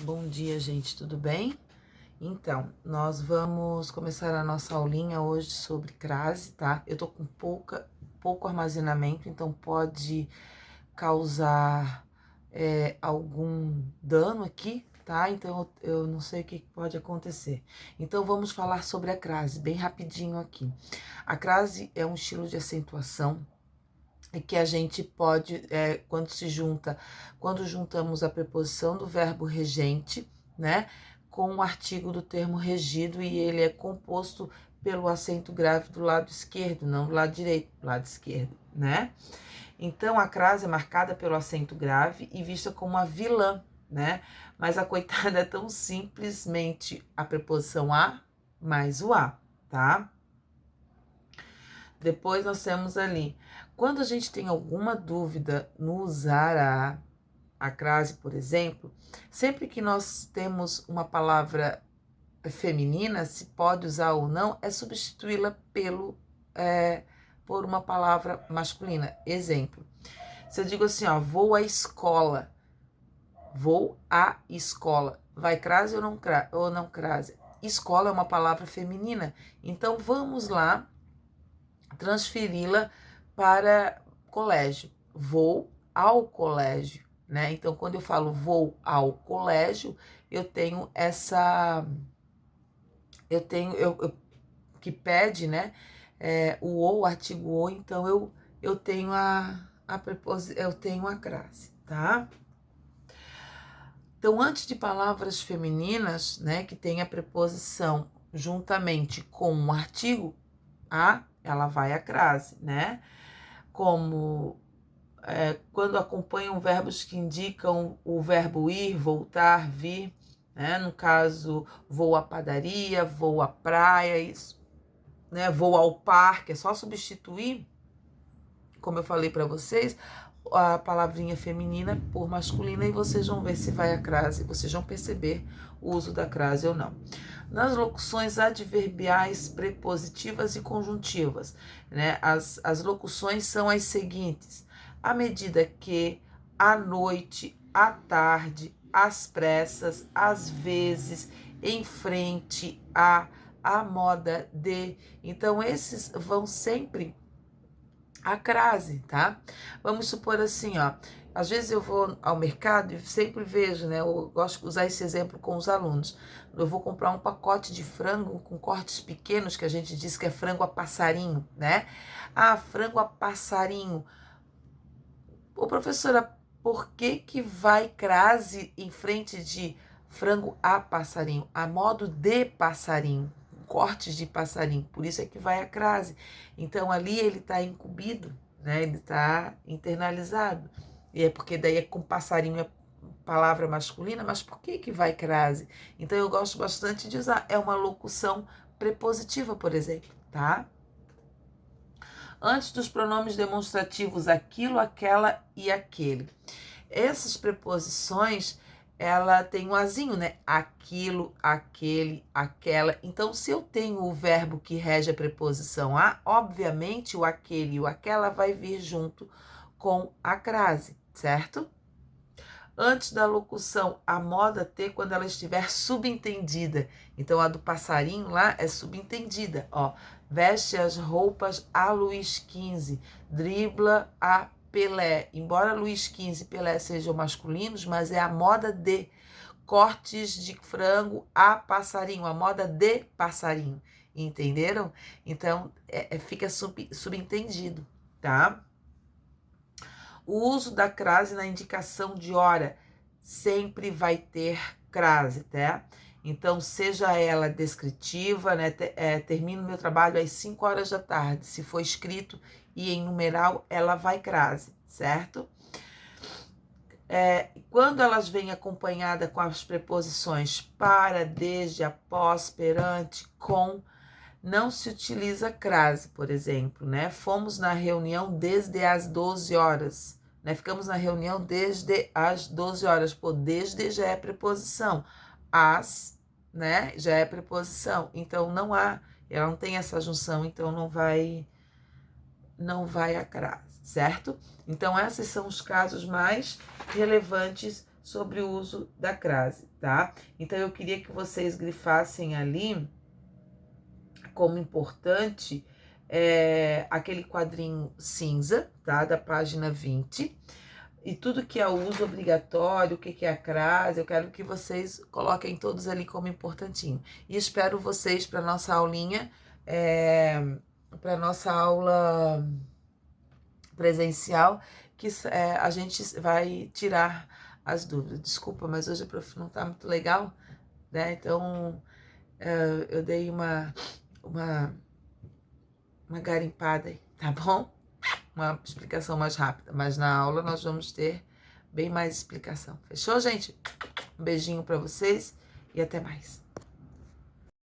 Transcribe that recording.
Bom dia, gente, tudo bem? Então, nós vamos começar a nossa aulinha hoje sobre crase, tá? Eu tô com pouco armazenamento, então pode causar algum dano aqui, tá? Então, eu não sei o que pode acontecer. Então, vamos falar sobre a crase, bem rapidinho aqui. A crase é um estilo de acentuação que a gente pode, quando juntamos a preposição do verbo regente, né, com o artigo do termo regido, e ele é composto pelo acento grave do lado esquerdo, não do lado direito, do lado esquerdo, né? Então, a crase é marcada pelo acento grave e vista como a vilã, né? Mas a coitada é tão simplesmente a preposição a mais o a, tá? Depois nós temos ali, quando a gente tem alguma dúvida no usar a crase, por exemplo, sempre que nós temos uma palavra feminina, se pode usar ou não, é substituí-la por uma palavra masculina. Exemplo, se eu digo assim, ó, vou à escola, vai crase ou não crase? Escola é uma palavra feminina, então vamos lá transferi-la para colégio. Vou ao colégio, né? Então, quando eu falo vou ao colégio, eu tenho que pede, né? O artigo o, então eu tenho eu tenho a crase, tá? Então, antes de palavras femininas, né, que tem a preposição juntamente com um artigo, ela vai a crase, né? Como quando acompanham verbos que indicam o verbo ir, voltar, vir, né? No caso, vou à padaria, vou à praia, isso, né? Vou ao parque, é só substituir, como eu falei para vocês, a palavrinha feminina por masculina e vocês vão ver se vai a crase, vocês vão perceber o uso da crase ou não. Nas locuções adverbiais, prepositivas e conjuntivas, né? As locuções são as seguintes: à medida que, à noite, à tarde, às pressas, às vezes, em frente à moda de. Então, esses vão sempre a crase, tá? Vamos supor assim, ó. Às vezes eu vou ao mercado e sempre vejo, né? Eu gosto de usar esse exemplo com os alunos. Eu vou comprar um pacote de frango com cortes pequenos, que a gente diz que é frango a passarinho, né? Frango a passarinho. Ô, professora, por que vai crase em frente de frango a passarinho? A modo de passarinho, cortes de passarinho, por isso é que vai a crase. Então ali ele está incumbido, né? Ele está internalizado. E é porque daí é com passarinho é palavra masculina, mas por que vai crase? Então eu gosto bastante de usar, é uma locução prepositiva, por exemplo, tá? Antes dos pronomes demonstrativos aquilo, aquela e aquele. Essas preposições, ela tem um azinho, né? Aquilo, aquele, aquela. Então, se eu tenho o verbo que rege a preposição a, obviamente o aquele e o aquela vai vir junto com a crase, certo? Antes da locução, a moda ter quando ela estiver subentendida. Então, a do passarinho lá é subentendida, ó. Veste as roupas a Luís XV, dribla a Pelé. Embora Luís XV e Pelé sejam masculinos, mas é a moda de cortes de frango a passarinho, a moda de passarinho. Entenderam? Então, fica subentendido, tá? O uso da crase na indicação de hora sempre vai ter crase, tá? Então, seja ela descritiva, né? Termino meu trabalho às 5 horas da tarde. Se for escrito e em numeral, ela vai crase, certo? Quando elas vêm acompanhada com as preposições para, desde, após, perante, com, não se utiliza crase, por exemplo, né? Fomos na reunião desde as 12 horas, né? Ficamos na reunião desde as 12 horas. Pô, desde já é preposição. As, né? Já é preposição. Então, ela não tem essa junção, então não vai a crase, certo? Então, esses são os casos mais relevantes sobre o uso da crase, tá? Então, eu queria que vocês grifassem ali como importante aquele quadrinho cinza, tá? Da página 20. E tudo que é o uso obrigatório, o que é a crase, eu quero que vocês coloquem todos ali como importantinho. E espero vocês para nossa aulinha, para nossa aula presencial, que a gente vai tirar as dúvidas. Desculpa, mas hoje a prof não tá muito legal, né? Então, eu dei uma garimpada aí, tá bom? Uma explicação mais rápida, mas na aula nós vamos ter bem mais explicação. Fechou, gente? Um beijinho para vocês e até mais.